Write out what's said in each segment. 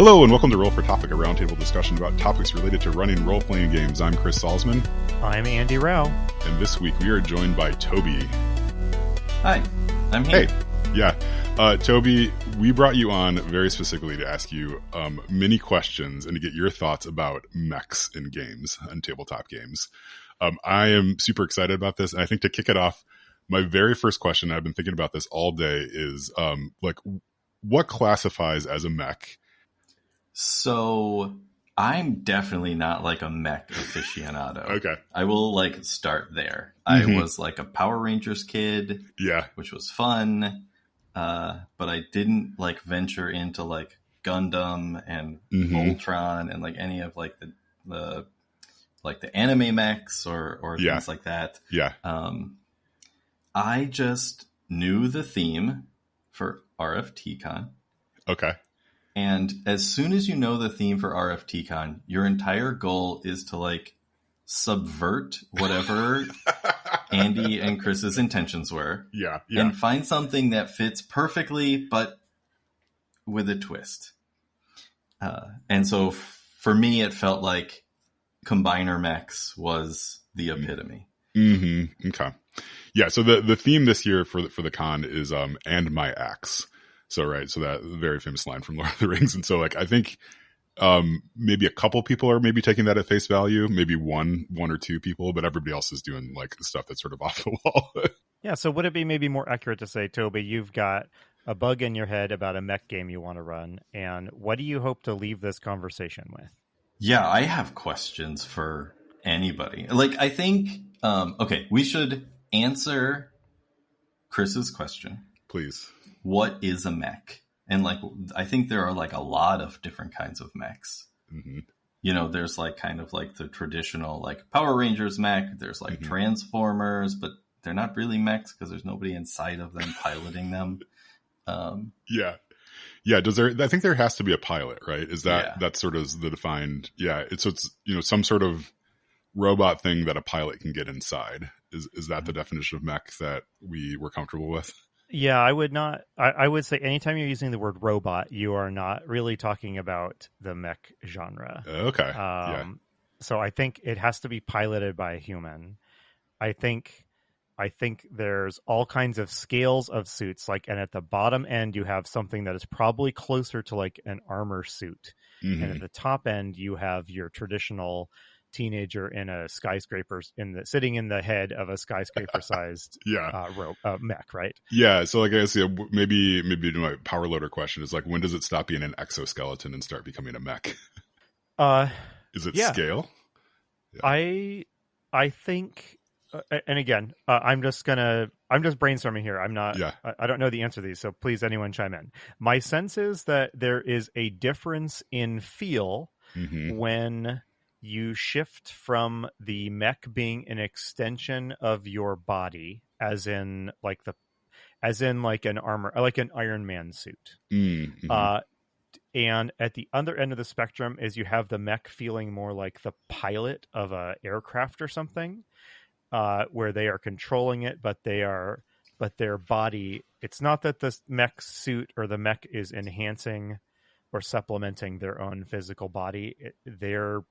Hello and welcome to Roll for Topic, a roundtable discussion about topics related to running role-playing games. I'm Chris Salzman. I'm Andy Rao. And this week we are joined by Toby. Hi, I'm here. Hey, yeah. Toby, we brought you on very specifically to ask you many questions and to get your thoughts about mechs in games and tabletop games. I am super excited about this, and I think to kick it off, my very first question, I've been thinking about this all day, is what classifies as a mech? So I'm definitely not like a mech aficionado. Okay. I will start there. Mm-hmm. I was like a Power Rangers kid. Yeah. Which was fun. But I didn't venture into Gundam and Voltron and any of the anime mechs or things like that. Yeah. I just knew the theme for RfT Con. Okay. And as soon as you know the theme for RfT Con, your entire goal is to subvert whatever Andy and Chris's intentions were. Yeah. And find something that fits perfectly, but with a twist. And so for me, it felt like Combiner Mechs was the epitome. Mm-hmm. Okay. Yeah. So the theme this year for the con is "and my axe." So that very famous line from Lord of the Rings. And so I think maybe a couple people are maybe taking that at face value, maybe one or two people, but everybody else is doing stuff that's sort of off the wall. Yeah. So would it be maybe more accurate to say, Toby, you've got a bug in your head about a mech game you want to run, and what do you hope to leave this conversation with? Yeah, I have questions for anybody. I think, okay, we should answer Chris's question. Please. What is a mech? And I think there are a lot of different kinds of mechs. Mm-hmm. You know, there's kind of the traditional Power Rangers mech. There's Transformers, but they're not really mechs because there's nobody inside of them piloting them. Yeah. Does there? I think there has to be a pilot, right? Is that sort of the defined? Yeah. It's some sort of robot thing that a pilot can get inside. Is that the definition of mech that we were comfortable with? Yeah, I would not. I would say anytime you're using the word robot, you are not really talking about the mech genre. Okay. So I think it has to be piloted by a human. I think there's all kinds of scales of suits, and at the bottom end you have something that is probably closer to an armor suit, and at the top end you have your traditional teenager in a skyscraper sitting in the head of a skyscraper sized mech, right? Yeah. So I guess maybe my power loader question is when does it stop being an exoskeleton and start becoming a mech? Is it scale? Yeah. I think, and again, I'm just brainstorming here. I'm not. Yeah. I don't know the answer to these, so please, anyone chime in. My sense is that there is a difference in feel when you shift from the mech being an extension of your body, as in an armor, like an Iron Man suit. Mm-hmm. And at the other end of the spectrum is you have the mech feeling more like the pilot of a aircraft or something, where they are controlling it, but their body. It's not that the mech suit or the mech is enhancing or supplementing their own physical body. They're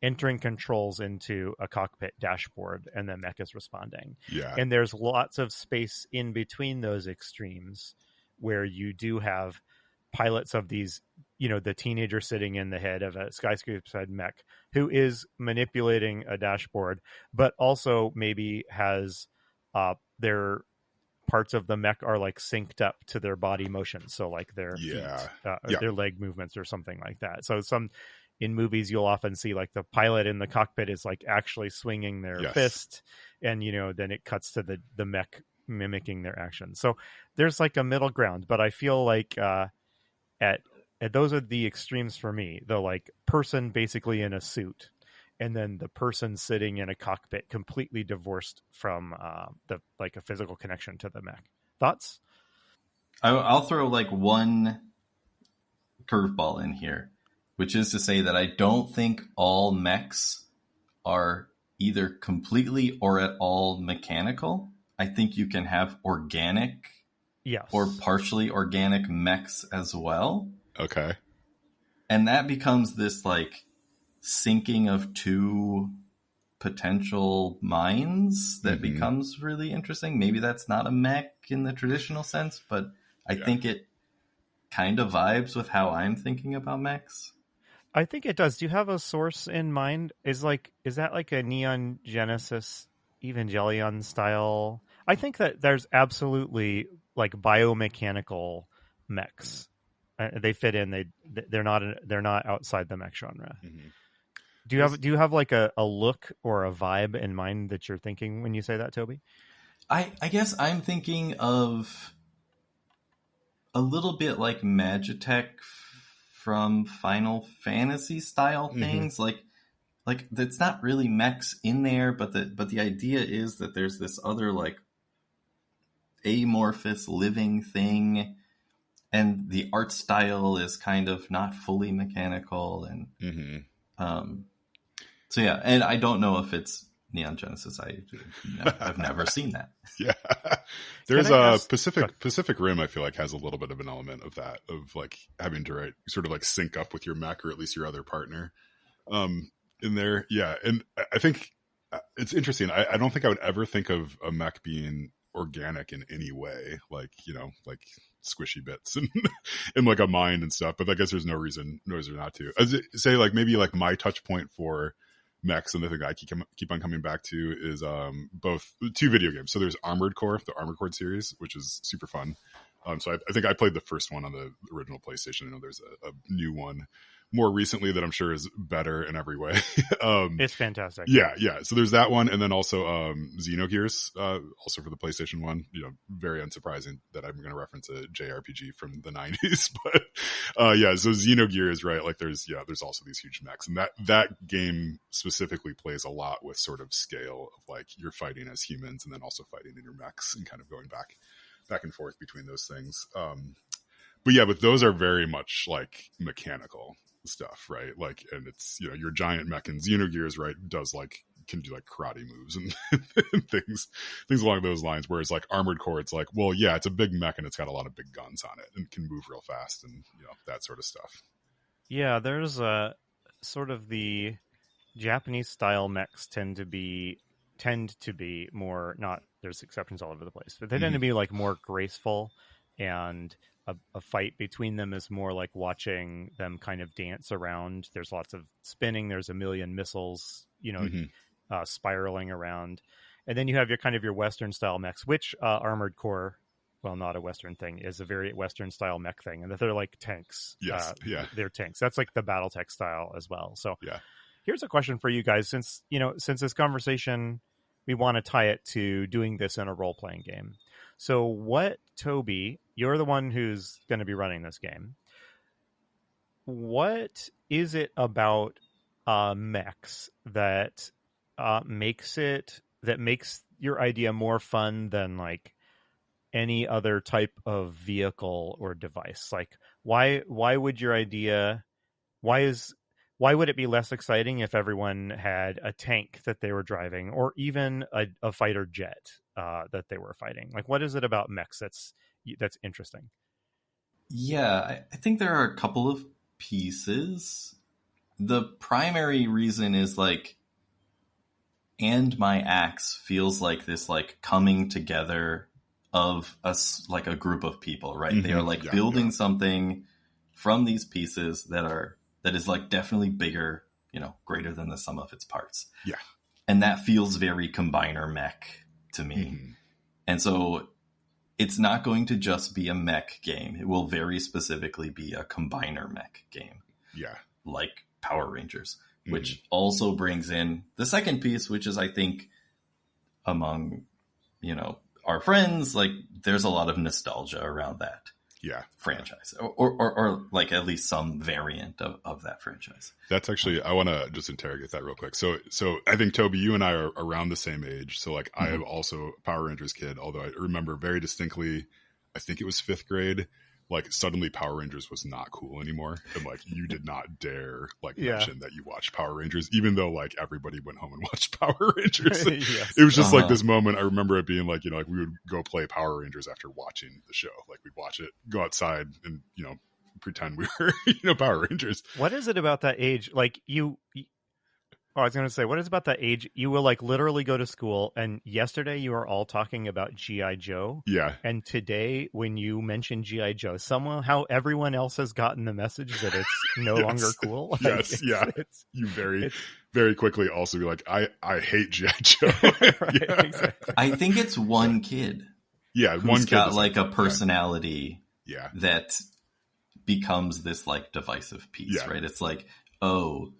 entering controls into a cockpit dashboard, and the mech is responding. Yeah. And there's lots of space in between those extremes where you do have pilots of these, the teenager sitting in the head of a skyscraper mech who is manipulating a dashboard, but also maybe has their parts of the mech are synced up to their body motion. So their feet, their leg movements or something like that. So in movies, you'll often see the pilot in the cockpit is actually swinging their fist, and then it cuts to the mech mimicking their actions. So there's a middle ground, but I feel at those are the extremes for me. The person basically in a suit, and then the person sitting in a cockpit completely divorced from a physical connection to the mech. Thoughts? I'll throw one curveball in here, which is to say that I don't think all mechs are either completely or at all mechanical. I think you can have organic or partially organic mechs as well. Okay. And that becomes this like syncing of two potential minds that becomes really interesting. Maybe that's not a mech in the traditional sense, but I think it kind of vibes with how I'm thinking about mechs. I think it does. Do you have a source in mind? Is that like a Neon Genesis Evangelion style? I think that there's absolutely like biomechanical mechs. They fit in. They're not outside the mech genre. Mm-hmm. Do you have like a look or a vibe in mind that you're thinking when you say that, Toby? I guess I'm thinking of a little bit like Magitech from Final Fantasy style things. Like it's not really mechs in there, but the idea is that there's this other like amorphous living thing, and the art style is kind of not fully mechanical, and so yeah. And I don't know if it's Neon Genesis. I've never seen that. Yeah, there's a Pacific Rim. I feel like has a little bit of an element of that, of like having to sort of like sync up with your mech or at least your other partner in there. Yeah, and I think it's interesting. I don't think I would ever think of a mech being organic in any way, like like squishy bits and and like a mind and stuff. But I guess there's no reason not to. As it, say like maybe like my touch point for mechs, and the thing that I keep on coming back to is both two video games. So there's Armored Core, the Armored Core series, which is super fun. So I think I played the first one on the original PlayStation. I know there's a new one more recently that I'm sure is better in every way. It's fantastic. Yeah. So there's that one, and then also Xenogears, also for the PlayStation 1. Very unsurprising that I'm going to reference a JRPG from the 90s, but yeah. So Xenogears, right? Like there's also these huge mechs, and that game specifically plays a lot with sort of scale of like you're fighting as humans and then also fighting in your mechs and kind of going back and forth between those things. But yeah, but those are very much like mechanical stuff, right? Like, and it's your giant mech in Xenogears, right, can do like karate moves and, and things along those lines. Whereas like Armored Core, it's like, well, yeah, it's a big mech and it's got a lot of big guns on it and can move real fast and that sort of stuff. Yeah, there's a sort of the Japanese style mechs tend to be more, not, there's exceptions all over the place, but they tend to be like more graceful, and a fight between them is more like watching them kind of dance around. There's lots of spinning. There's a million missiles, spiraling around. And then you have your Western style mechs, which Armored Core, well, not a Western thing, is a very Western style mech thing. And that they're like tanks. Yes. They're tanks. That's like the BattleTech style as well. So yeah. Here's a question for you guys. Since this conversation, we want to tie it to doing this in a role-playing game. So what, Toby, you're the one who's going to be running this game. What is it about mechs that makes your idea more fun than like any other type of vehicle or device? Like why would your idea, why would it be less exciting if everyone had a tank that they were driving, or even a fighter jet that they were fighting? Like, what is it about mechs that's interesting? Yeah, I think there are a couple of pieces. The primary reason is like, and my axe feels like this like coming together of us, like a group of people, right? They are like building something from these pieces that is like definitely bigger, greater than the sum of its parts. Yeah. And that feels very combiner mech to me. And so it's not going to just be a mech game. It will very specifically be a combiner mech game. Yeah. Like Power Rangers, which also brings in the second piece, which is, I think, among, our friends, like there's a lot of nostalgia around that. Yeah, franchise or like at least some variant of that franchise. That's actually, I want to just interrogate that real quick. So I think, Toby, you and I are around the same age. So like I am also a Power Rangers kid, although I remember very distinctly, I think it was 5th grade, like suddenly Power Rangers was not cool anymore. And like you did not dare mention that you watched Power Rangers, even though like everybody went home and watched Power Rangers. Yes. It was just like this moment. I remember it being like, like we would go play Power Rangers after watching the show. Like we'd watch it, go outside and, pretend we were, Power Rangers. What is it about that age? Like I was going to say, what is about that age? You will like literally go to school, and yesterday you were all talking about G.I. Joe. Yeah. And today, when you mention G.I. Joe, somehow everyone else has gotten the message that it's no longer cool. Yes. You very quickly also be like, I hate G.I. Joe. Right, yeah. Exactly. I think it's one kid. Yeah. Who's One kid got like a personality that becomes this like divisive piece, right? It's like, oh,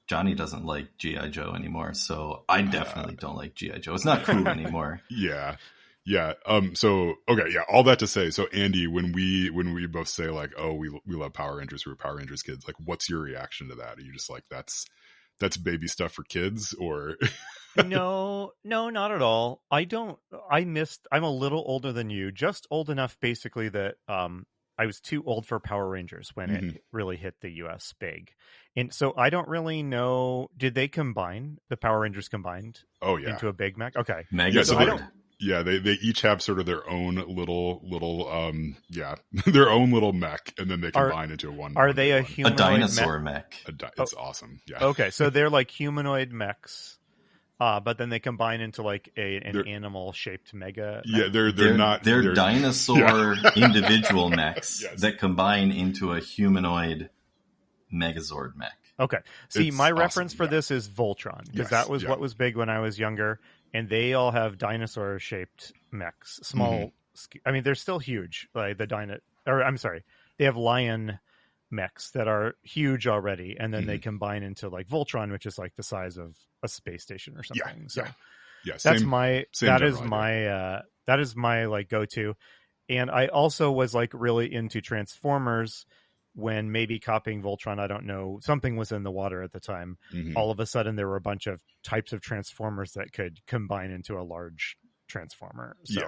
Johnny doesn't like G.I. Joe anymore, so I definitely don't like G.I. Joe. It's not cool anymore. Yeah. So okay. Yeah. All that to say, so Andy, when we both say like, oh, we love Power Rangers, we're Power Rangers kids. Like, what's your reaction to that? Are you just like, that's baby stuff for kids, or? No, not at all. I'm a little older than you, just old enough basically that I was too old for Power Rangers when it really hit the US big. And so I don't really know, did they combine, the Power Rangers combined into a big Mech? Okay. Megazord. Yeah, they each have sort of their own little their own little mech, and then they combine into one. Are they a humanoid dinosaur mech? It's awesome. Yeah. Okay, so they're like humanoid mechs. But then they combine into like an animal shaped mega. Yeah, they're dinosaur individual mechs that combine into a humanoid Megazord mech. Okay. See, my reference for this is Voltron, because that was what was big when I was younger, and they all have dinosaur shaped mechs. Small. I mean, they're still huge. Like they have lion mechs that are huge already, and then they combine into like Voltron, which is like the size of a space station or something. That is my like go-to. And I also was like really into Transformers when maybe copying Voltron, I don't know, something was in the water at the time. All of a sudden there were a bunch of types of Transformers that could combine into a large Transformer. So,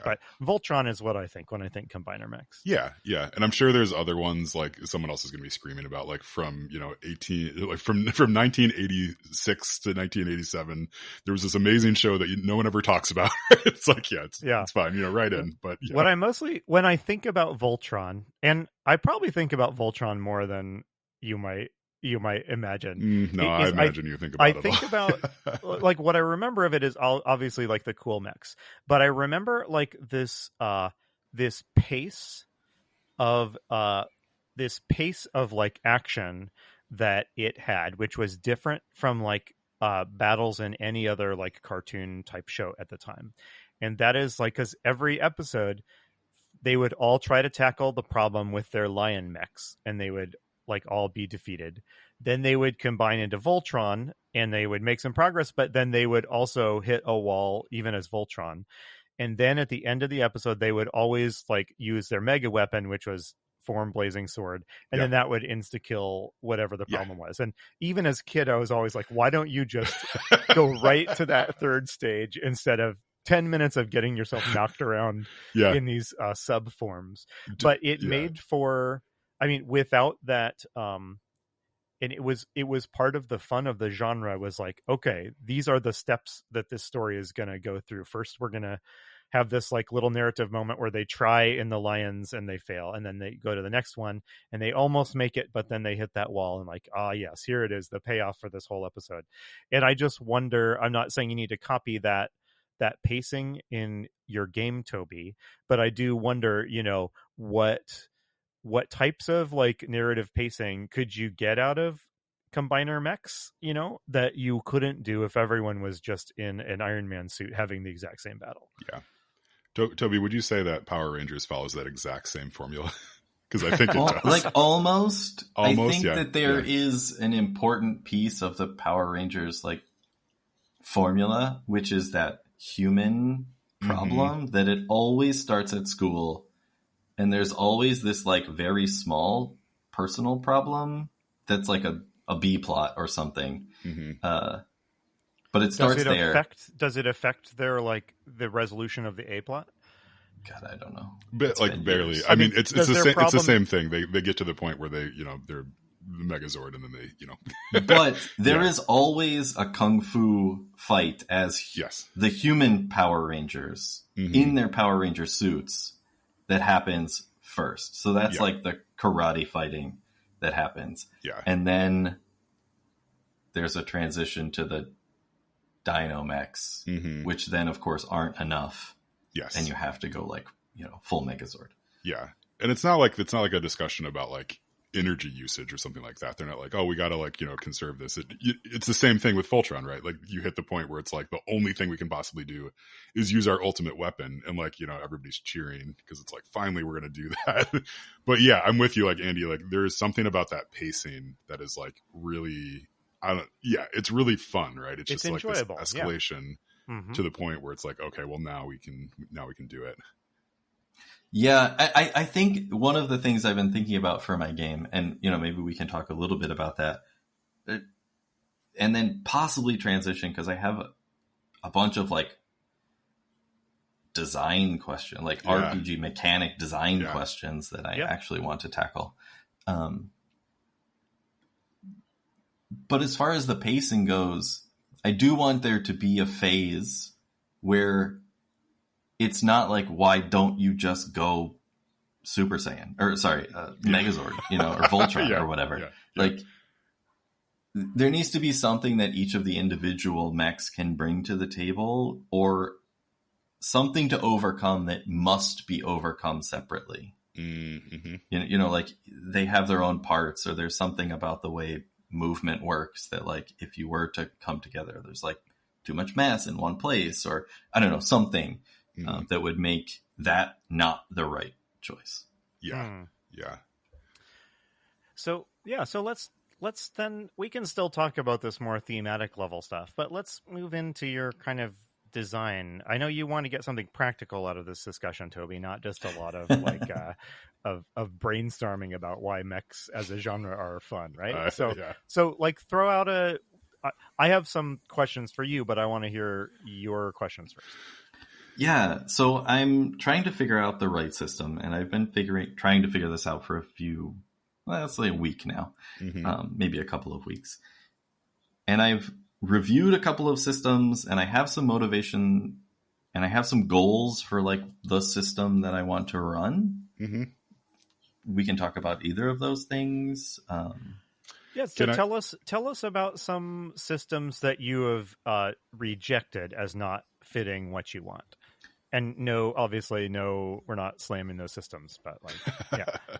but Voltron is what I think when I think combiner mechs. Yeah. And I'm sure there's other ones like someone else is going to be screaming about, like from, from 1986 to 1987, there was this amazing show that no one ever talks about. It's like, it's fine, right in. But what I mostly, when I think about Voltron, and I probably think about Voltron more than you might imagine. I imagine you think about it. I think about like what I remember of it is obviously like the cool mechs, but I remember like this pace of like action that it had, which was different from like battles in any other like cartoon type show at the time. And that is like, because every episode they would all try to tackle the problem with their lion mechs, and they would like all be defeated. Then they would combine into Voltron and they would make some progress, but then they would also hit a wall even as Voltron. And then at the end of the episode, they would always like use their mega weapon, which was Form Blazing Sword. And then that would insta-kill whatever the problem was. And even as a kid, I was always like, why don't you just go right to that third stage instead of 10 minutes of getting yourself knocked around in these sub forms? But it made for, I mean, without that, and it was part of the fun of the genre, was like, okay, these are the steps that this story is going to go through. First, we're going to have this like little narrative moment where they try in the lions and they fail, and then they go to the next one and they almost make it, but then they hit that wall, and like, yes, here it is, the payoff for this whole episode. And I just wonder, I'm not saying you need to copy that pacing in your game, Toby, but I do wonder, what types of like narrative pacing could you get out of combiner mechs, that you couldn't do if everyone was just in an Iron Man suit having the exact same battle. Toby, would you say that Power Rangers follows that exact same formula? Because I think it does. Like almost. I think that there is an important piece of the Power Rangers like formula, which is that human problem, that it always starts at school. And there's always this like very small personal problem that's like a B plot or something. But it starts there. Does it affect their like the resolution of the A plot? God, I don't know. But like barely. I mean, it's the same thing. They get to the point where they they're the Megazord, and then they But there is always a kung fu fight as the human Power Rangers in their Power Ranger suits that happens first. So that's like the karate fighting that happens. Yeah. And then there's a transition to the Dino Mechs, which then, of course, aren't enough. Yes. And you have to go like, full Megazord. Yeah. And it's not like a discussion about like energy usage or something like that. They're not like, oh, we got to like, conserve this. It's the same thing with Voltron, right? Like you hit the point where it's like the only thing we can possibly do is use our ultimate weapon. And like, everybody's cheering because it's like, finally, we're going to do that. But yeah, I'm with you. Like Andy, like there is something about that pacing that is like really, it's really fun, right? It's just enjoyable. Like this escalation to the point where it's like, okay, well now we can do it. Yeah, I think one of the things I've been thinking about for my game, and maybe we can talk a little bit about that, and then possibly transition, because I have a bunch of like design questions, like RPG mechanic design questions that I actually want to tackle. But as far as the pacing goes, I do want there to be a phase where it's not like, why don't you just go Super Saiyan or Megazord, or Voltron or whatever. Yeah. Like there needs to be something that each of the individual mechs can bring to the table, or something to overcome that must be overcome separately. Like they have their own parts, or there's something about the way movement works that like, if you were to come together, there's like too much mass in one place, or I don't know, something that would make that not the right choice. Yeah. So let's then, we can still talk about this more thematic level stuff, but let's move into your kind of design. I know you want to get something practical out of this discussion, Toby, not just a lot of like of brainstorming about why mechs as a genre are fun, right? So like throw out I have some questions for you, but I want to hear your questions first. Yeah, so I'm trying to figure out the right system, and I've been trying to figure this out for let's say a week now, maybe a couple of weeks. And I've reviewed a couple of systems, and I have some motivation, and I have some goals for like the system that I want to run. We can talk about either of those things. So tell us about some systems that you have rejected as not fitting what you want. And obviously, we're not slamming those systems, but like,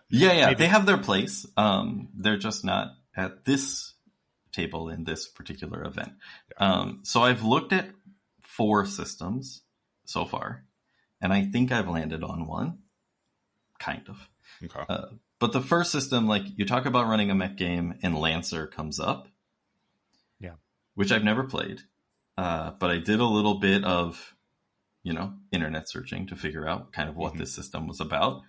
yeah, they have their place. They're just not at this table in this particular event. So I've looked at 4 systems so far, and I think I've landed on one, kind of. Okay. But the first system, like you talk about running a mech game, and Lancer comes up. Yeah. Which I've never played, but I did a little bit of internet searching to figure out kind of what this system was about.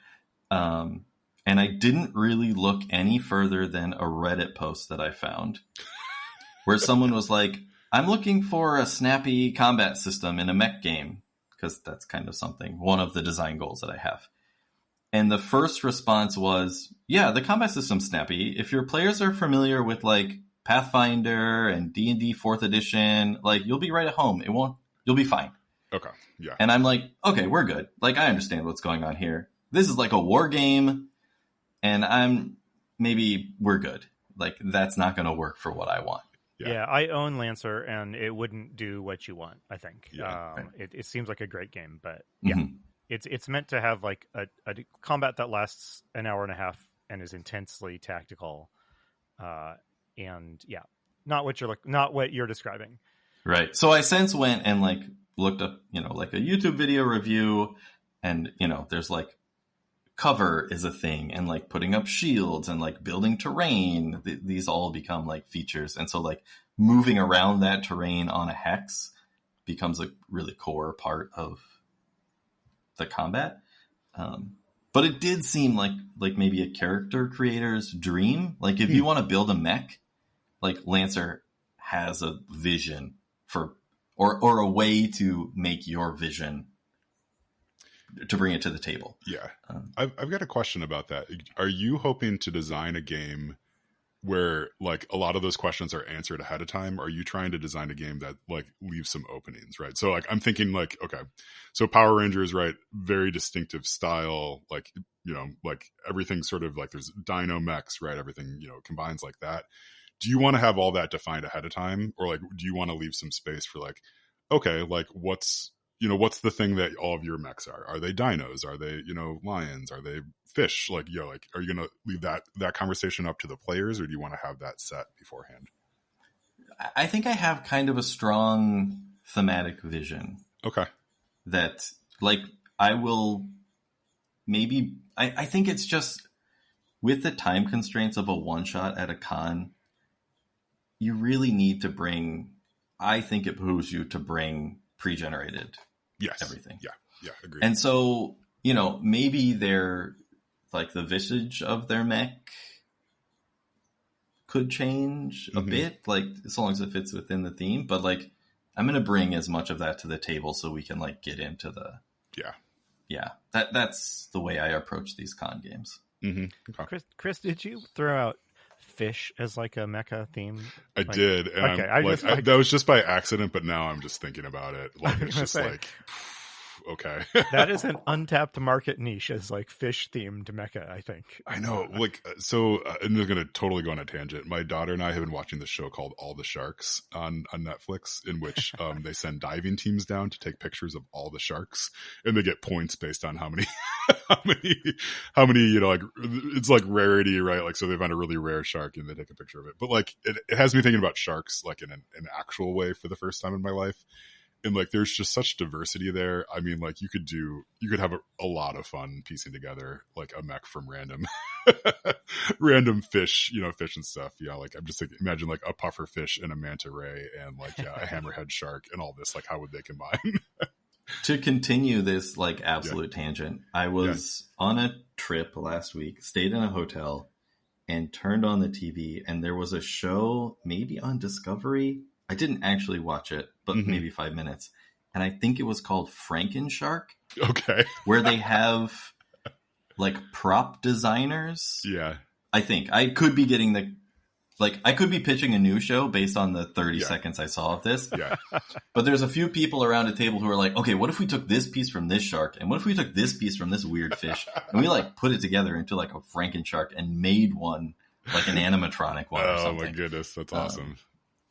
And I didn't really look any further than a Reddit post that I found where someone was like, I'm looking for a snappy combat system in a mech game, because that's kind of one of the design goals that I have. And the first response was, yeah, the combat system's snappy. If your players are familiar with like Pathfinder and D&D 4th edition, like you'll be right at home. You'll be fine. Okay. Yeah. And I'm like, okay, we're good. Like, I understand what's going on here. This is like a war game, and we're good. Like, that's not going to work for what I want. Yeah, I own Lancer, and it wouldn't do what you want, I think. Yeah. It seems like a great game, but it's meant to have like a combat that lasts an hour and a half and is intensely tactical. And yeah, not what you're describing. Right. So I since went and like looked up, like a YouTube video review, and, there's like cover is a thing, and like putting up shields and like building terrain. These all become like features. And so like moving around that terrain on a hex becomes a really core part of the combat. But it did seem like maybe a character creator's dream. Like if you want to build a mech, like Lancer has a vision for, or a way to make your vision, to bring it to the table. Yeah. I've got a question about that. Are you hoping to design a game where like a lot of those questions are answered ahead of time? Or are you trying to design a game that like leaves some openings, right? So like I'm thinking like, okay, so Power Rangers, right, very distinctive style, like, you know, like everything sort of like there's Dino Mechs, right, everything, you know, combines like that. Do you want to have all that defined ahead of time, or like do you want to leave some space for like, okay, like what's the thing that all of your mechs are? Are they dinos? Are they, you know, lions? Are they fish? Like, you know, like, are you going to leave that conversation up to the players, or do you want to have that set beforehand? I think I have kind of a strong thematic vision. Okay. That, like, I will maybe, I think it's just with the time constraints of a one-shot at a con, you really need to bring, I think it behooves you to bring pre-generated everything. Yeah, agreed. And so, you know, maybe they're like the visage of their mech could change a bit, like as long as it fits within the theme. But like, I'm going to bring as much of that to the table so we can like get into the that's the way I approach these con games. Okay. Chris, did you throw out fish as like a mecha theme? I did. And okay, that was just by accident, but now I'm just thinking about it. Like it's just like, okay. That is an untapped market niche as like fish themed mecha, I think. I know. Like, so I'm going to totally go on a tangent. My daughter and I have been watching this show called All the Sharks on Netflix, in which they send diving teams down to take pictures of all the sharks, and they get points based on how many, you know, like it's like rarity, right? Like, so they find a really rare shark and they take a picture of it. But like, it has me thinking about sharks, like in an actual way for the first time in my life. And like, there's just such diversity there. I mean, like you could have a lot of fun piecing together like a mech from random fish, you know, fish and stuff. Yeah. Like I'm just thinking, imagine like a puffer fish and a manta ray and like, a hammerhead shark and all this, like how would they combine? To continue this like absolute tangent, I was on a trip last week, stayed in a hotel and turned on the TV, and there was a show maybe on Discovery. I didn't actually watch it, but maybe 5 minutes. And I think it was called Frankenshark. Okay. Where they have like prop designers. Yeah. I think I could be getting I could be pitching a new show based on the 30 seconds I saw of this. Yeah. But there's a few people around a table who are like, okay, what if we took this piece from this shark? And what if we took this piece from this weird fish? And we like put it together into like a Frankenshark and made one, like an animatronic one or something. Oh my goodness. That's awesome.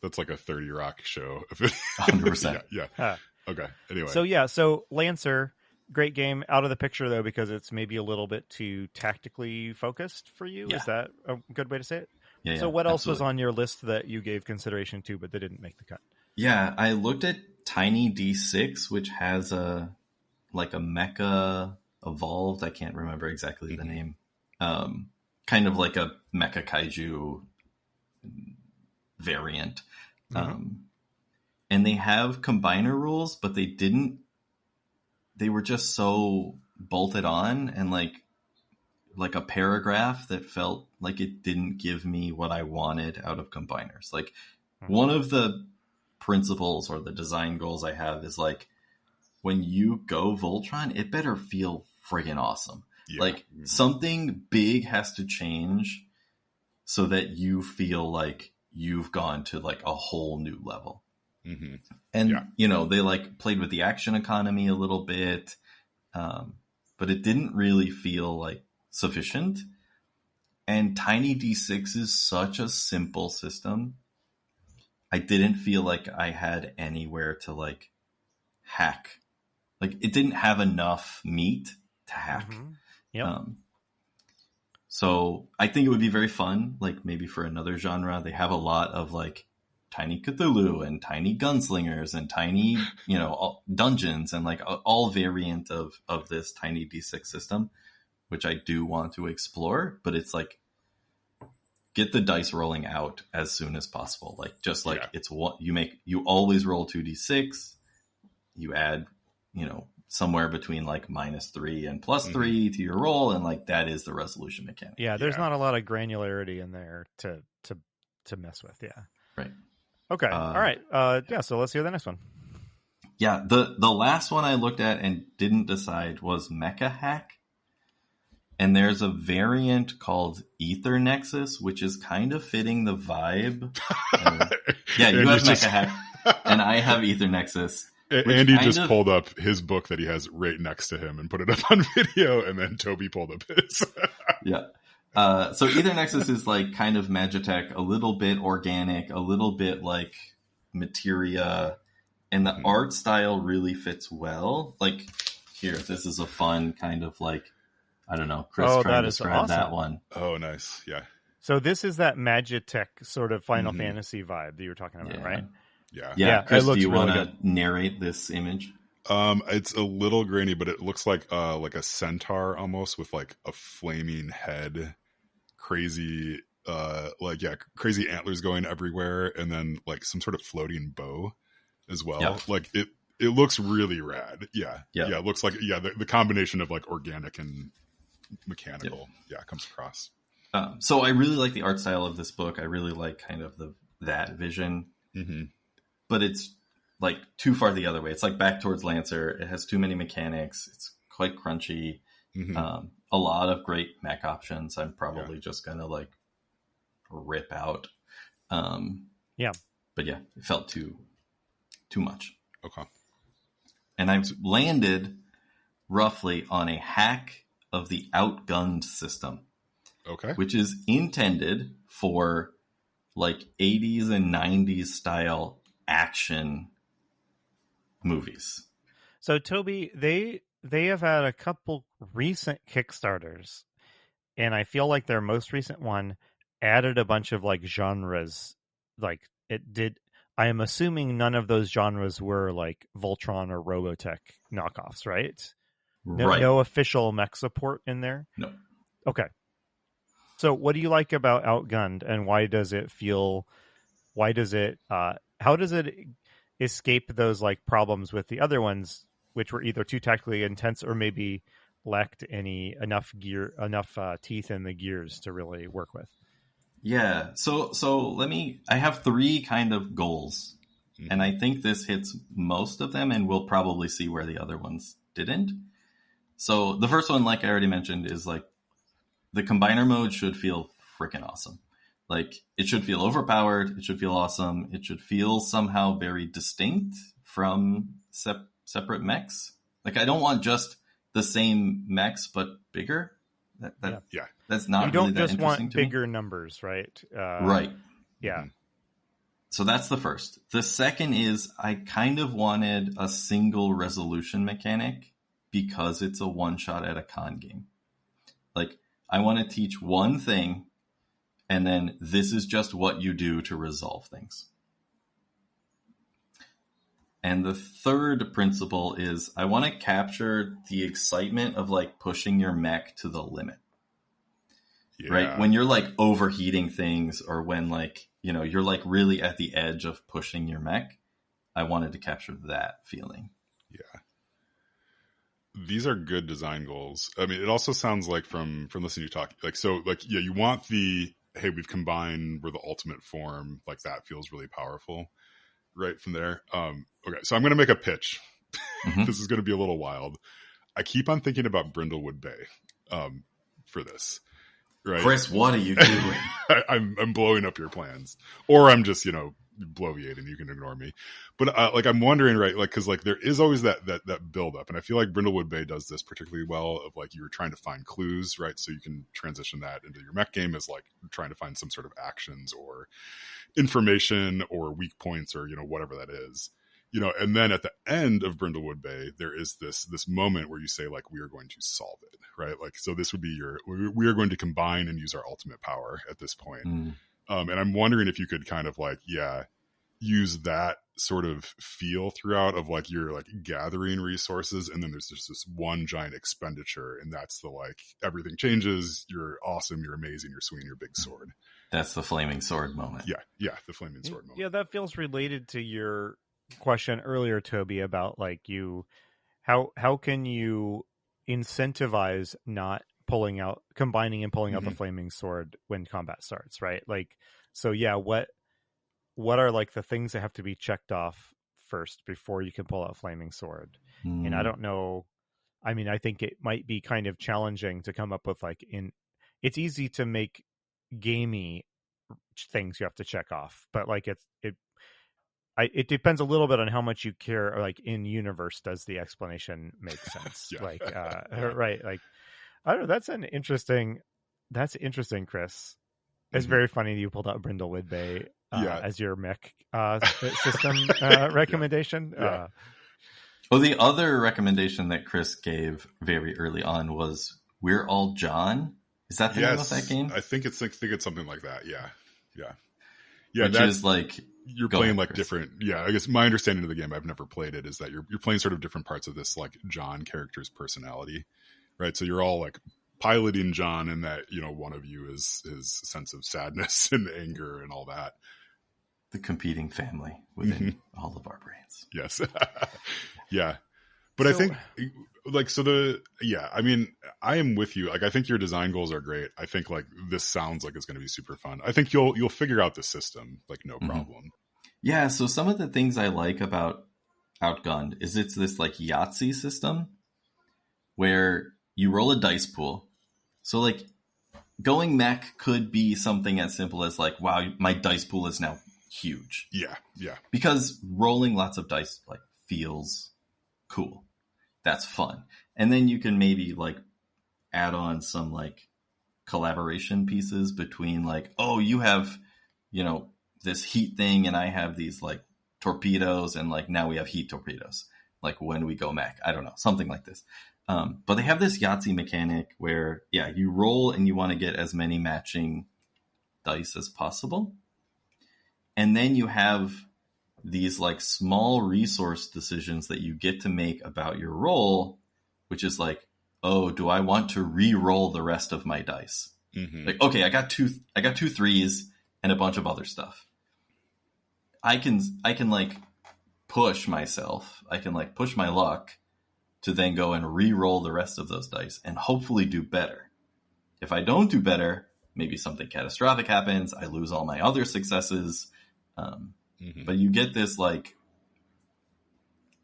That's like a 30 Rock show. 100%. Yeah. Okay. Anyway. So Lancer, great game. Out of the picture though, because it's maybe a little bit too tactically focused for you. Yeah. Is that a good way to say it? Yeah. So what else was on your list that you gave consideration to, but they didn't make the cut? Yeah, I looked at Tiny D6, which has a mecha evolved. I can't remember exactly the name. Kind of like a mecha kaiju variant. And they have combiner rules, but they were just so bolted on and like a paragraph that felt like it didn't give me what I wanted out of combiners. Like one of the principles or the design goals I have is like, when you go Voltron, it better feel friggin' awesome. Yeah. Like something big has to change so that you feel like you've gone to like a whole new level. And, you know, they like played with the action economy a little bit, but it didn't really feel like sufficient. And Tiny D6 is such a simple system. I didn't feel like I had anywhere to like hack. Like it didn't have enough meat to hack. So I think it would be very fun, like maybe for another genre. They have a lot of like Tiny Cthulhu and Tiny Gunslingers and Tiny, you know, dungeons and like all variant of this Tiny D6 system, which I do want to explore, but it's like, get the dice rolling out as soon as possible. Like, just like it's what you always roll 2d6, you add, you know, somewhere between like -3 and +3 to your roll. And like, that is the resolution mechanic. Yeah. There's not a lot of granularity in there to mess with. Yeah. Right. Okay. All right. So let's hear the next one. Yeah. The last one I looked at and didn't decide was Mecha Hack. And there's a variant called Ether Nexus, which is kind of fitting the vibe. Yeah, you have Mecha Hack, and I have Ether Nexus. Andy just pulled up his book that he has right next to him and put it up on video, and then Toby pulled up his. Yeah. So Ether Nexus is like kind of Magitech, a little bit organic, a little bit like materia, and the art style really fits well. Like here, this is a fun kind of like, I don't know, Chris trying to describe that one. Oh, nice. Yeah. So this is that Magitech sort of Final Fantasy vibe that you were talking about, right? Yeah. Chris, do you want to narrate this image? It's a little grainy, but it looks like a centaur almost with like a flaming head, crazy crazy antlers going everywhere, and then like some sort of floating bow as well. Yeah. Like it looks really rad. Yeah. It looks like the combination of like organic and mechanical comes across. So I really like the art style of this book. I really like kind of that vision. But it's like too far the other way. It's like back towards Lancer. It has too many mechanics. It's quite crunchy. A lot of great mech options. I'm probably just gonna like rip out. But yeah, it felt too much. Okay. And I've landed roughly on a hack of the Outgunned system. Okay. Which is intended for like 80s and 90s style action movies. So Toby, they have had a couple recent Kickstarters, and I feel like their most recent one added a bunch of like genres. Like it did. I am assuming none of those genres were like Voltron or Robotech knockoffs, right? No official mech support in there? No. Okay. So what do you like about Outgunned, and why does it how does it escape those like problems with the other ones, which were either too tactically intense or maybe lacked enough teeth in the gears to really work with? Yeah. So I have 3 kind of goals, and I think this hits most of them, and we'll probably see where the other ones didn't. So the first one, like I already mentioned, is like the combiner mode should feel freaking awesome. Like it should feel overpowered. It should feel awesome. It should feel somehow very distinct from separate mechs. Like I don't want just the same mechs, but bigger. That's not. You don't really just want bigger numbers, right? Right. Yeah. So that's the first. The second is I kind of wanted a single resolution mechanic because it's a one-shot at a con game. Like I want to teach one thing, and then this is just what you do to resolve things. And the third principle is I want to capture the excitement of like pushing your mech to the limit. Yeah. Right? When you're like overheating things, or when like, you're like really at the edge of pushing your mech, I wanted to capture that feeling. Yeah. These are good design goals. I mean, it also sounds like from listening to you talk, like, so like, yeah, you want hey, we've combined, we're the ultimate form. Like that feels really powerful right from there. Okay. So I'm going to make a pitch. This is going to be a little wild. I keep on thinking about Brindlewood Bay, for this. Right. Chris, what are you doing? I'm blowing up your plans, or I'm just, bloviating. You can ignore me, but like I'm wondering, right? Like, because like there is always that build up, and I feel like Brindlewood Bay does this particularly well. Of like you're trying to find clues, right? So you can transition that into your mech game as like trying to find some sort of actions or information or weak points or whatever that is. And then at the end of Brindlewood Bay, there is this moment where you say, like, we are going to solve it, right? Like, so this would be we are going to combine and use our ultimate power at this point. And I'm wondering if you could kind of like, use that sort of feel throughout of like, you're like gathering resources, and then there's just this one giant expenditure, and that's the like, everything changes, you're awesome, you're amazing, you're swinging your big sword. That's the flaming sword moment. Yeah, the flaming sword moment. Yeah, that feels related to your question earlier, Toby, about like how can you incentivize not combining and pulling out the flaming sword when combat starts, right? Like, so yeah, what are like the things that have to be checked off first before you can pull out flaming sword? And I don't know I mean, I think it might be kind of challenging to come up with like it's easy to make gamey things you have to check off, but like it depends a little bit on how much you care, or like in universe does the explanation make sense? Yeah. Like right, like I don't know, that's interesting, Chris. It's very funny that you pulled out Brindle Woodbay as your mech system recommendation. Yeah. Well, the other recommendation that Chris gave very early on was We're All John. Is that the name of that game? I think it's something like that. Yeah. Which is like you're playing like different. Yeah, I guess my understanding of the game, I've never played it, is that you're playing sort of different parts of this like John character's personality, right? So you're all like piloting John, and that one of you is his sense of sadness and anger and all that. The competing family within all of our brains. Yes. Yeah. But I think I mean, I am with you. Like, I think your design goals are great. I think like this sounds like it's going to be super fun. I think you'll figure out the system, like no problem. Yeah. So some of the things I like about Outgunned is it's this like Yahtzee system where you roll a dice pool. So like going mech could be something as simple as like, wow, my dice pool is now huge. Yeah. Because rolling lots of dice like feels cool. That's fun. And then you can maybe like add on some like collaboration pieces between like, oh, you have, this heat thing and I have these like torpedoes, and like now we have heat torpedoes. Like when we go mech, I don't know, something like this. But they have this Yahtzee mechanic where, you roll and you want to get as many matching dice as possible. And then you have these like small resource decisions that you get to make about your roll, which is like, oh, do I want to re-roll the rest of my dice? Like, okay, I got two threes and a bunch of other stuff. I can like push myself. I can like push my luck to then go and re-roll the rest of those dice and hopefully do better. If I don't do better, maybe something catastrophic happens. I lose all my other successes. But you get this like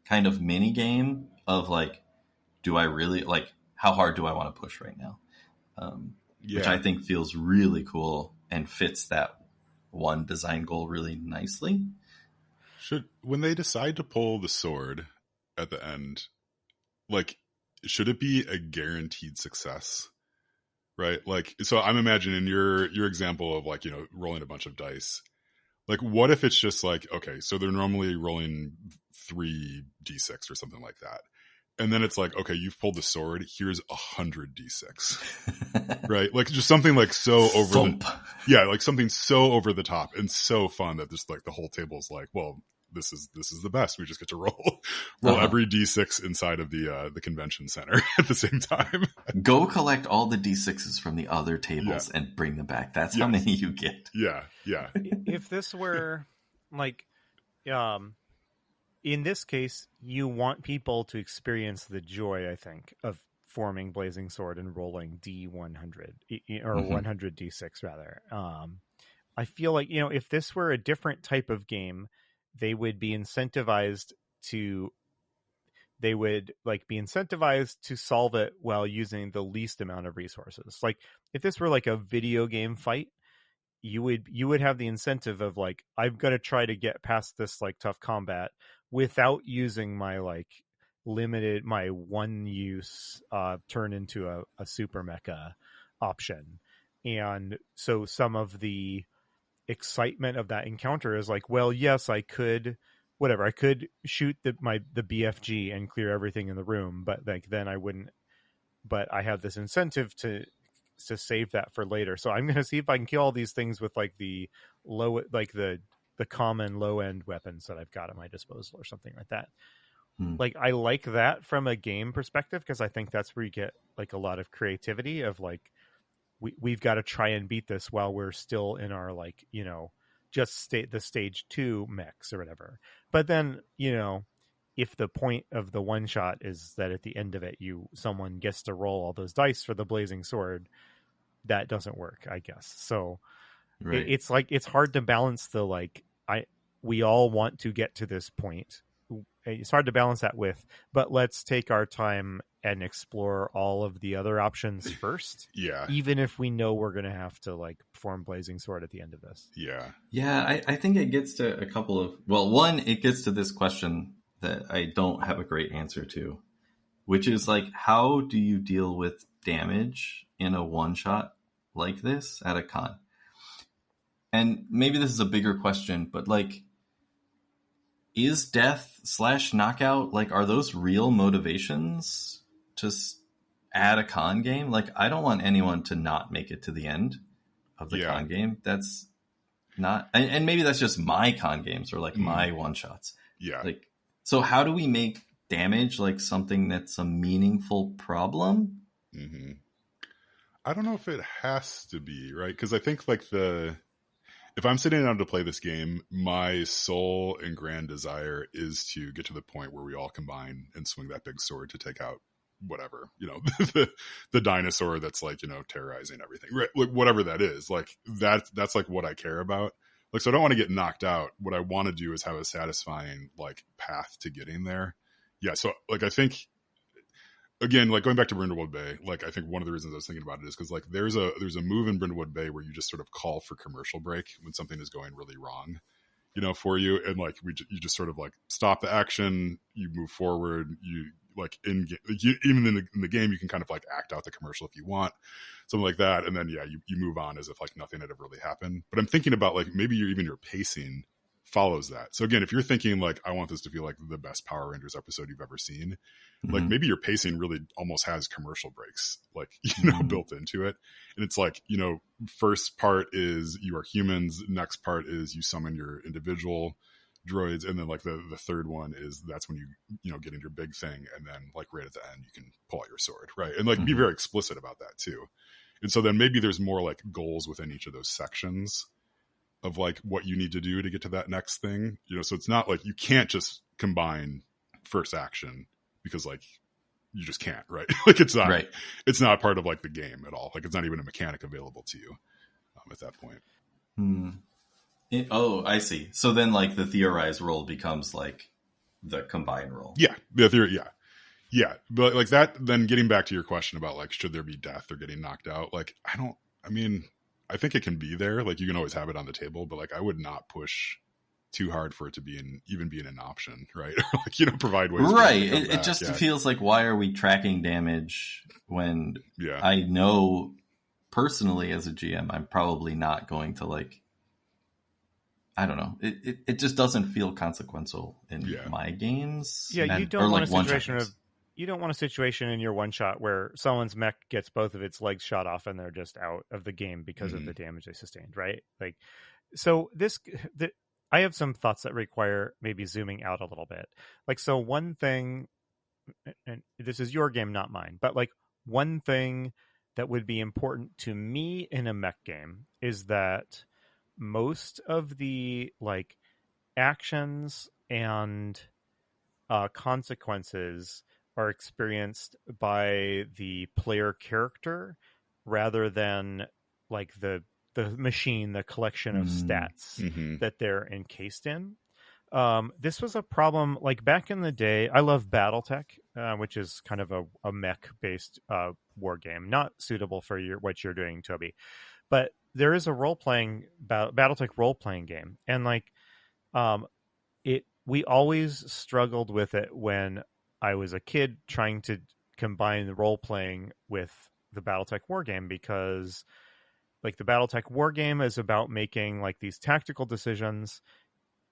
kind of mini game of like, do I really like, how hard do I want to push right now? Which I think feels really cool and fits that one design goal really nicely. When they decide to pull the sword at the end, like, should it be a guaranteed success? Right? Like, so I'm imagining your example of like, rolling a bunch of dice. Like, what if it's just like, okay, so they're normally rolling 3d6 or something like that. And then it's like, okay, you've pulled the sword. Here's 100 d6, right? Like just something like so over like something so over the top and so fun that just like the whole table's like, well, this is the best. We just get to roll every d6 inside of the convention center at the same time. Go collect all the d6s from the other tables and bring them back. That's how many you get. Yeah. If this were like, in this case, you want people to experience the joy, I think, of forming Blazing Sword and rolling D100 or 100 D6 rather. I feel like, if this were a different type of game, they would be incentivized to solve it while using the least amount of resources. Like if this were like a video game fight, you would have the incentive of like, I've got to try to get past this like tough combat without using my like limited, my one use turn into a super mecha option. And so some of the excitement of that encounter is like, well, yes, I could shoot the BFG and clear everything in the room, but like then I wouldn't, but I have this incentive to save that for later. So I'm going to see if I can kill all these things with like the low, like the common low end weapons that I've got at my disposal or something like that. Like I like that from a game perspective, because I think that's where you get like a lot of creativity of like, we've got to try and beat this while we're still in our like, just the stage 2 mechs or whatever. But then, if the point of the one shot is that at the end of it, someone gets to roll all those dice for the Blazing Sword, that doesn't work, I guess. So it's like, it's hard to balance the, like, we all want to get to this point. it's hard to balance that with, but let's take our time and explore all of the other options first. Yeah. Even if we know we're going to have to like perform Blazing Sword at the end of this. Yeah, I think it gets to a couple of, well, one, it gets to this question that I don't have a great answer to, which is like, how do you deal with damage in a one shot like this at a con? And maybe this is a bigger question, but like, is death / knockout, like, are those real motivations to add a con game? Like, I don't want anyone to not make it to the end of the con game. That's not, and maybe that's just my con games or like my one shots. Yeah. Like, so how do we make damage like something that's a meaningful problem? Mm-hmm. I don't know if it has to be, right? Because I think like if I'm sitting down to play this game, my sole and grand desire is to get to the point where we all combine and swing that big sword to take out whatever, the dinosaur that's like, terrorizing everything, right? Like whatever that is, like that's like what I care about. Like, so I don't want to get knocked out. What I want to do is have a satisfying like path to getting there. Yeah. So like, I think, again, like going back to Brindlewood Bay, like I think one of the reasons I was thinking about it is because like there's a move in Brindlewood Bay where you just sort of call for commercial break when something is going really wrong, for you, and like you just sort of like stop the action, you move forward, you like even in the game you can kind of like act out the commercial if you want, something like that, and then you move on as if like nothing had ever really happened. But I'm thinking about like maybe your pacing follows that. So again, if you're thinking like I want this to feel like the best Power Rangers episode you've ever seen, like maybe your pacing really almost has commercial breaks like built into it, and it's like first part is you are humans, next part is you summon your individual droids, and then like the third one is that's when you get into your big thing, and then like right at the end you can pull out your sword, right? And like be very explicit about that too. And so then maybe there's more like goals within each of those sections of like what you need to do to get to that next thing, so it's not like you can't just combine first action because like you just can't, right? Like it's not right. It's not part of like the game at all. Like it's not even a mechanic available to you at that point. I see. So then like the theorized role becomes like the combined role. Yeah. The theory. Yeah. But like that, then getting back to your question about like, should there be death or getting knocked out? Like, I think it can be there. Like you can always have it on the table, but like I would not push too hard for it to be even being an option, right? Or like, provide ways. Right. It just feels like, why are we tracking damage when I know personally as a GM, I'm probably not going to like, I don't know. It just doesn't feel consequential in my games. Yeah. You don't want a situation you don't want a situation in your one shot where someone's mech gets both of its legs shot off and they're just out of the game because of the damage they sustained, right? Like, so I have some thoughts that require maybe zooming out a little bit. Like, so one thing, and this is your game, not mine, but like one thing that would be important to me in a mech game is that most of the like actions and consequences are experienced by the player character rather than like the machine, the collection of stats that they're encased in. This was a problem like back in the day. I love BattleTech, which is kind of a mech based war game, not suitable for what you're doing, Toby. But there is a role-playing BattleTech role-playing game, and like we always struggled with it when I was a kid trying to combine the role-playing with the BattleTech war game, because like the BattleTech war game is about making like these tactical decisions,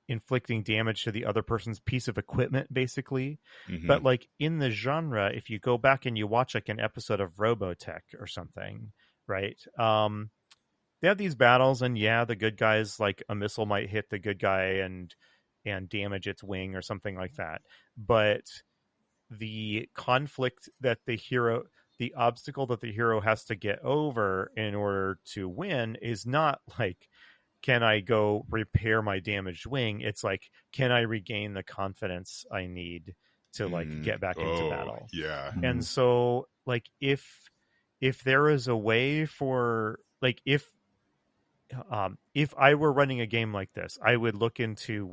inflicting damage to the other person's piece of equipment, basically. But like in the genre, if you go back and you watch like an episode of Robotech or something, right? They have these battles, and the good guys, like a missile might hit the good guy and damage its wing or something like that. But the conflict that the obstacle that the hero has to get over in order to win is not like, can I go repair my damaged wing? It's like, can I regain the confidence I need to like get back into battle? Yeah. And so like if there is a way for like if I were running a game like this, I would look into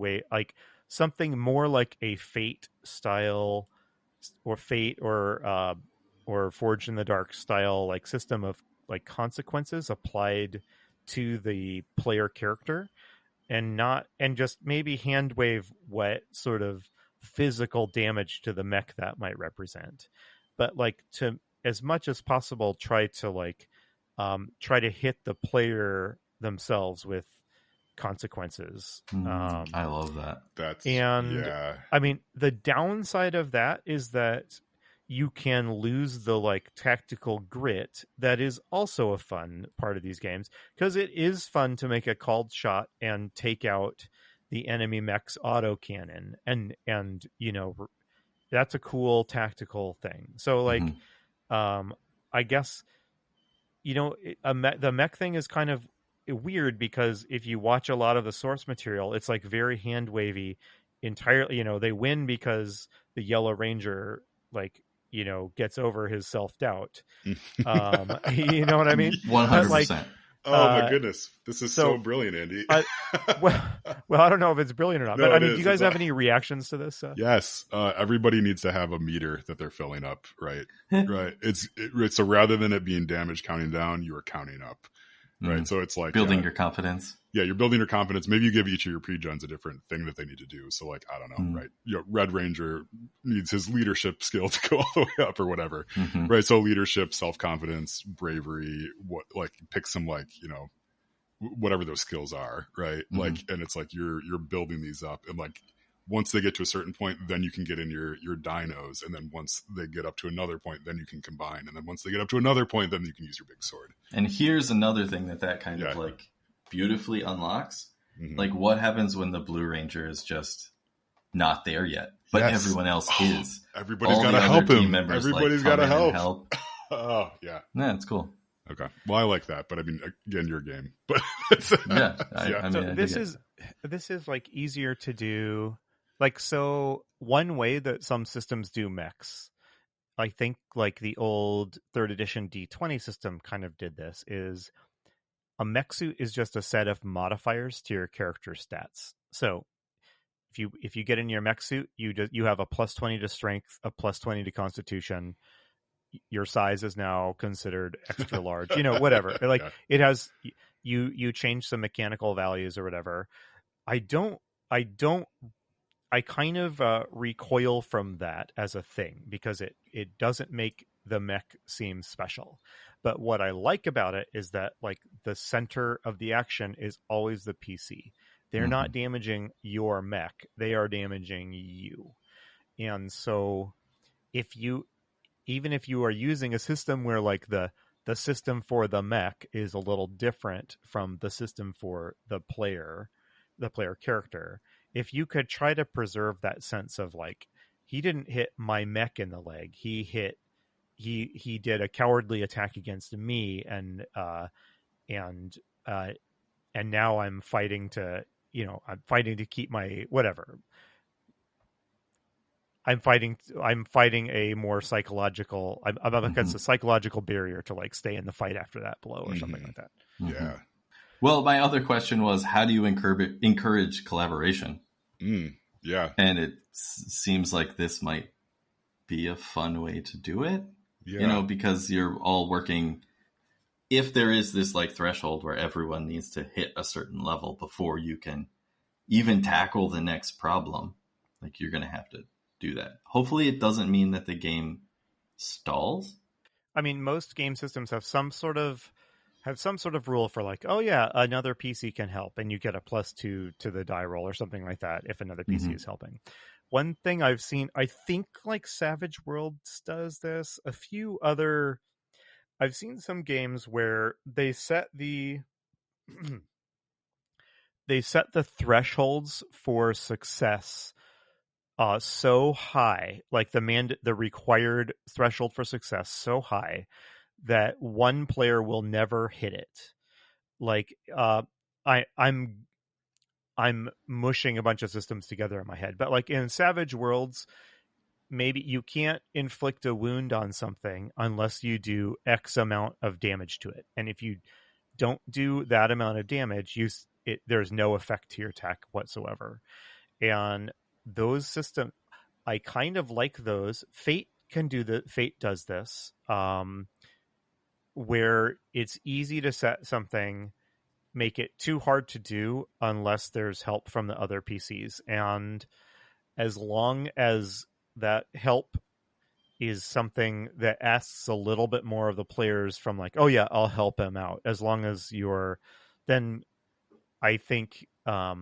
something more like a Fate style, or Fate, or Forged in the Dark style, like system of like consequences applied to the player character, and just maybe hand wave what sort of physical damage to the mech that might represent, but like to as much as possible try to hit the player themselves with consequences. I love that. I mean, the downside of that is that you can lose the like tactical grit that is also a fun part of these games, because it is fun to make a called shot and take out the enemy mech's autocannon, and that's a cool tactical thing. So like I guess the mech thing is kind of weird, because if you watch a lot of the source material, it's like very hand wavy entirely. They win because the Yellow Ranger gets over his self-doubt. You know what I mean? 100%. Oh my goodness, this is so brilliant, Andy. Well, I don't know if it's brilliant or not, but I mean, do you guys have any reactions to this? Yes, everybody needs to have a meter that they're filling up, right? Right. So rather than it being damage counting down, you are counting up, right? So it's like building your confidence. Yeah, you're building your confidence. Maybe you give each of your pre-gens a different thing that they need to do. So like, I don't know, right? Red Ranger needs his leadership skill to go all the way up or whatever, right? So leadership, self-confidence, bravery, pick some whatever those skills are, right? Like, and it's like you're building these up, and like once they get to a certain point, then you can get in your dinos, and then once they get up to another point, then you can combine, and then once they get up to another point, then you can use your big sword. And here's another thing that kind of like beautifully unlocks. Like, what happens when the Blue Ranger is just not there yet, but everyone else is? Everybody's got to help him. Everybody's got to help. Oh yeah, it's cool. Okay, well, I like that, but I mean, again, your game. But I mean, this is like easier to do. Like, so one way that some systems do mechs, I think like the old 3rd edition D20 system kind of did this, is a mech suit is just a set of modifiers to your character stats. So if you get in your mech suit, you have a +20 to strength, a +20 to constitution. Your size is now considered extra large, whatever. Like it has, you change some mechanical values or whatever. I kind of recoil from that as a thing, because it doesn't make the mech seem special. But what I like about it is that like the center of the action is always the PC. They're not damaging your mech, they are damaging you. And so even if you are using a system where like the system for the mech is a little different from the system for the player character, if you could try to preserve that sense of like, he didn't hit my mech in the leg, he did a cowardly attack against me, and now I'm fighting to keep my whatever. I'm fighting a more psychological. I'm up against a psychological barrier to like stay in the fight after that blow or something like that. Yeah. Well, my other question was, how do you encourage collaboration? Yeah. And it seems like this might be a fun way to do it. Yeah. Because you're all working. If there is this like threshold where everyone needs to hit a certain level before you can even tackle the next problem, like you're going to have to do that. Hopefully it doesn't mean that the game stalls. I mean, most game systems have some sort of rule for like, oh yeah, another PC can help, and you get a +2 to the die roll or something like that if another PC is helping. One thing I've seen, I think like Savage Worlds does this. I've seen some games where they set the thresholds for success so high, like the required threshold for success so high that one player will never hit it. Like I'm mushing a bunch of systems together in my head, but like in Savage Worlds, maybe you can't inflict a wound on something unless you do X amount of damage to it, and if you don't do that amount of damage, there's no effect to your attack whatsoever. And those systems, I kind of like those. Fate does this, where it's easy to set something, make it too hard to do unless there's help from the other PCs. And as long as that help is something that asks a little bit more of the players from like, oh yeah, I'll help him out. As long as then I think, I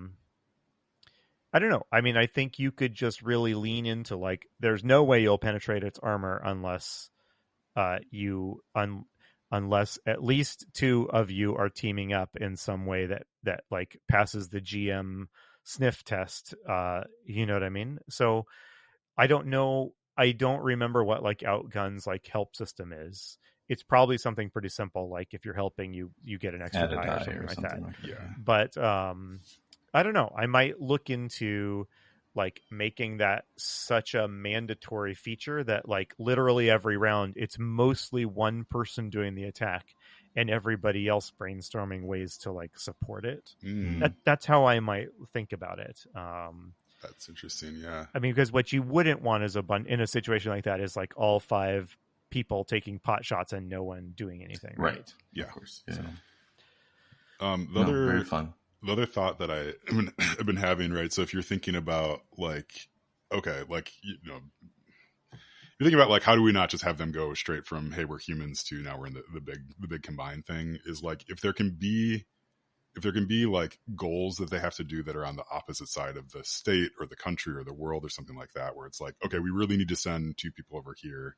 don't know. I mean, I think you could just really lean into like, there's no way you'll penetrate its armor unless unless at least two of you are teaming up in some way that like passes the GM sniff test. You know what I mean? So I don't know. I don't remember what like Outgun's like help system is. It's probably something pretty simple. Like if you're helping, you get an extra die or something like that. Yeah. But I don't know. I might look into like making that such a mandatory feature that like literally every round it's mostly one person doing the attack and everybody else brainstorming ways to like support it. That's how I might think about it. That's interesting. Yeah. I mean, because what you wouldn't want is in a situation like that is like all 5 people taking pot shots and no one doing anything. Right. Yeah. Of course. Yeah. So, very fun. The other thought that I've been having, right? So if you're thinking about like, okay, like, you know, you're thinking about like, how do we not just have them go straight from, hey, we're humans to now we're in the big combined thing, is like, if there can be like goals that they have to do that are on the opposite side of the state or the country or the world or something like that, where it's like, okay, we really need to send 2 people over here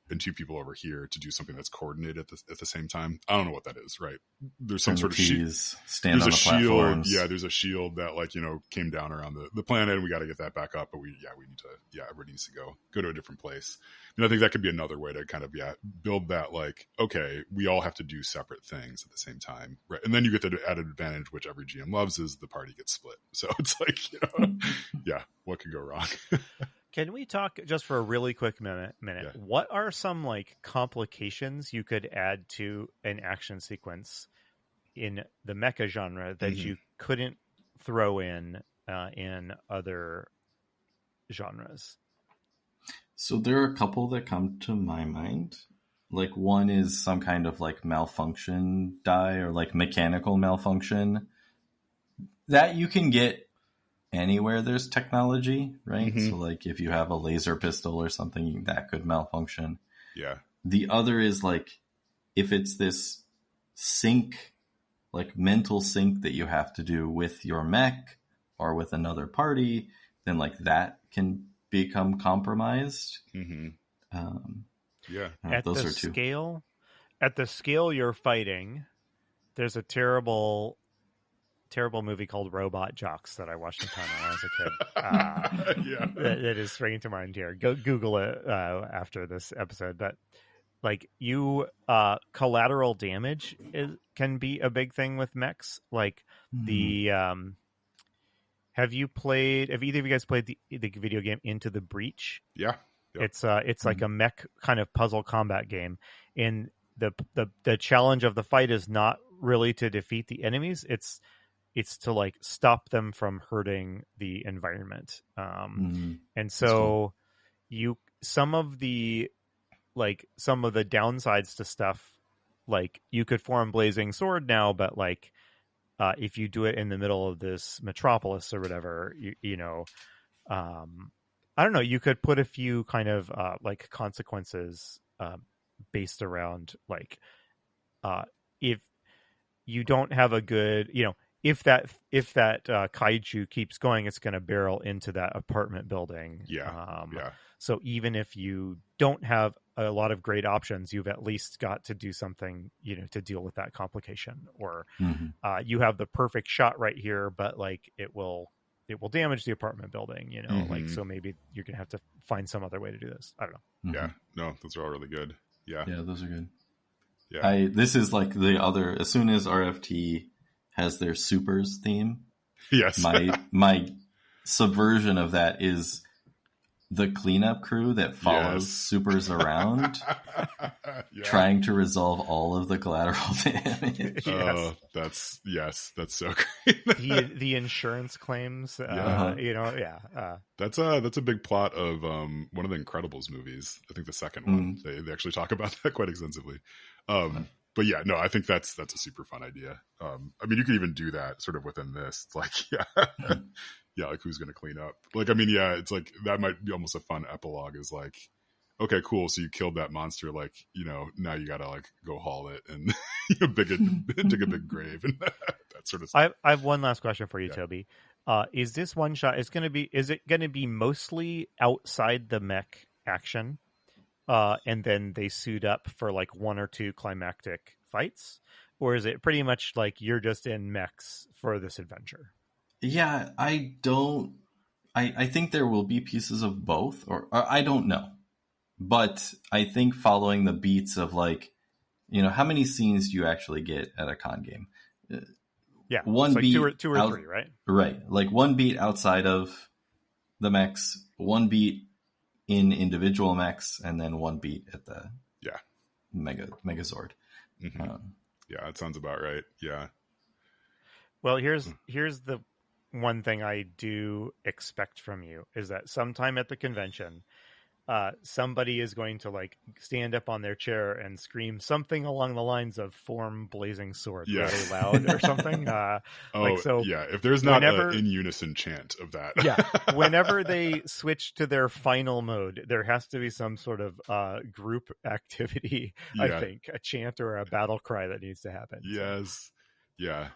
and 2 people over here to do something that's coordinated at the same time. I don't know what that is, right? There's some sort of shield. Stand on the platforms. Yeah, there's a shield that like, you know, came down around the planet and we got to get that back up. But we need to, everybody needs to go to a different place. And I think that could be another way to kind of, build that like, okay, we all have to do separate things at the same time. Right. And then you get the added advantage, which every GM loves, is the party gets split. So it's like, you know, what could go wrong? Can we talk just for a really quick minute? Yeah. What are some like complications you could add to an action sequence in the mecha genre that you couldn't throw in other genres? So there are a couple that come to my mind. Like one is some kind of like malfunction die or like mechanical malfunction that you can get anywhere there's technology, right? So like if you have a laser pistol or something, that could malfunction. Yeah. The other is like if it's this sync, like mental sync that you have to do with your mech or with another party, then like that can become compromised. At those the are 2. scale, at the scale you're fighting, there's a terrible movie called Robot Jocks that I watched sometime when I was a kid. That is springing to mind here. Go Google it after this episode. But like collateral damage can be a big thing with mechs. Like have either of you guys played the video game Into the Breach? Yeah. Yep. It's like a mech kind of puzzle combat game, and the challenge of the fight is not really to defeat the enemies. It's to like stop them from hurting the environment. And so some of the downsides to stuff, like you could form Blazing Sword now, but like if you do it in the middle of this metropolis or whatever, you know, I don't know, you could put a few kind of like consequences based around like if you don't have a good, you know, if that kaiju keeps going, it's going to barrel into that apartment building. So even if you don't have a lot of great options, you've at least got to do something, you know, to deal with that complication. Or you have the perfect shot right here, but like it will damage the apartment building, you know, like, so maybe you're going to have to find some other way to do this. I don't know. Yeah, no, those are all really good. Yeah, those are good. Yeah, this is like the other, as soon as RfT has their supers theme. Yes. My subversion of that is the cleanup crew that follows supers around, trying to resolve all of the collateral damage. That's so great. the insurance claims, that's a big plot of one of the Incredibles movies. I think the second one. They actually talk about that quite extensively. But yeah, no, I think that's a super fun idea. I mean, you could even do that sort of within this. It's like, like who's going to clean up? Like, I mean, it's like that might be almost a fun epilogue. Is like, okay, cool. So you killed that monster. Like, now you got to like go haul it and dig a big grave and that sort of stuff. I have one last question for you, Toby. Is this one shot? Is it going to be mostly outside the mech action? And then they suit up for like one or two climactic fights? Or is it pretty much like you're just in mechs for this adventure? Yeah, I think there will be pieces of both, or I don't know. But I think following the beats of like, how many scenes do you actually get at a con game? One like beat two or three, right? Right. Like one beat outside of the mechs, one beat in individual mechs, and then one beat at the Megazord. Mm-hmm. That sounds about right. Yeah. Well, here's the one thing I do expect from you is that sometime at the convention, somebody is going to like stand up on their chair and scream something along the lines of "Form blazing sword" really loud or something. If there's not an in unison chant of that, whenever they switch to their final mode, there has to be some sort of group activity. I think a chant or a battle cry that needs to happen. Yes, yeah.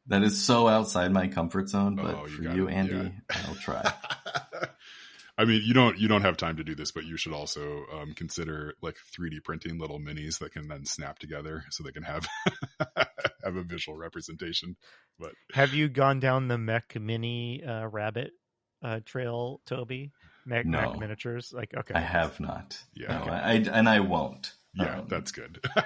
That is so outside my comfort zone, but for you, Andy, I'll try. I mean, you don't have time to do this, but you should also consider like 3D printing little minis that can then snap together so they can have have a visual representation. But have you gone down the mech mini rabbit trail, Toby? Mech miniatures? Like, okay, I have not. Yeah, no, okay. I won't. Yeah, that's good. All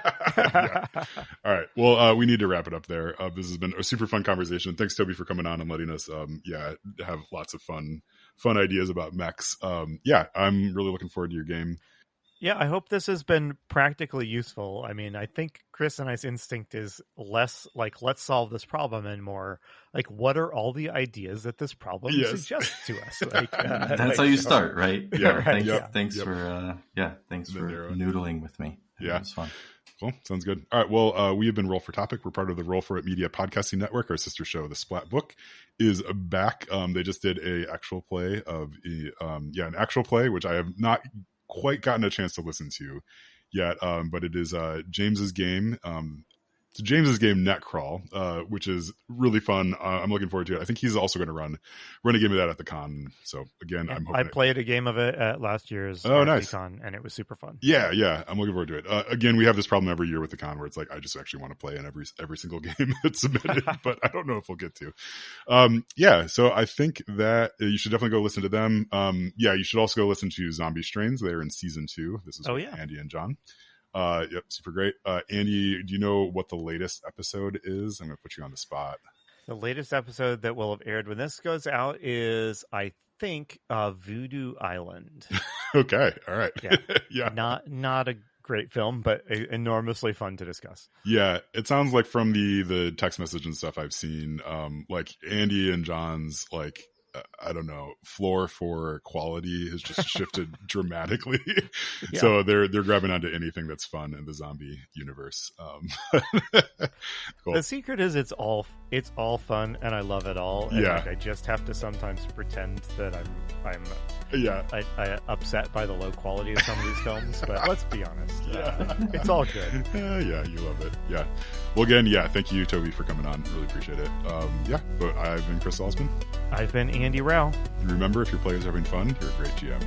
right. Well, we need to wrap it up there. This has been a super fun conversation. Thanks, Toby, for coming on and letting us, have lots of fun ideas about mechs. I'm really looking forward to your game. Yeah, I hope this has been practically useful. I mean, I think Chris and I's instinct is less like, let's solve this problem, and more like, what are all the ideas that this problem suggests to us? Like, that's how you start, right? Yeah. Right. Thanks for noodling with me. It was fun. Cool. Sounds good. All right. Well, we have been Roll for Topic. We're part of the Roll for It Media podcasting network. Our sister show, The Splat Book, is back. They just did an actual play, which I have not quite gotten a chance to listen to yet. But it is James's game. It's James's game Net Crawl, which is really fun. I'm looking forward to it. I think he's also going to run a game of that at the con. So again, I'm hoping I played a game of it at last year's RfT Con, and it was super fun. Yeah. I'm looking forward to it. Again, we have this problem every year with the con where it's like, I just actually want to play in every single game that's submitted, but I don't know if we'll get to. So I think that you should definitely go listen to them. You should also go listen to Zombie Strains. They're in season 2. This is with Andy and John. Super great. Andy, do you know what the latest episode is? I'm going to put you on the spot. The latest episode that will have aired when this goes out is, I think, Voodoo Island. Okay. All right. Yeah. Not a great film, but enormously fun to discuss. Yeah. It sounds like from the text message and stuff I've seen, like Andy and John's, like, I don't know, floor for quality has just shifted dramatically. Yeah. So they're grabbing onto anything that's fun in the zombie universe. Cool. The secret is it's all fun, and I love it all. And I just have to sometimes pretend that I'm upset by the low quality of some of these films. But let's be honest, it's all good. You love it. Yeah. Well, again, thank you, Toby, for coming on. Really appreciate it. But I've been Chris Salzman. I've been Andy Rao. And remember, if your players are having fun, you're a great GM.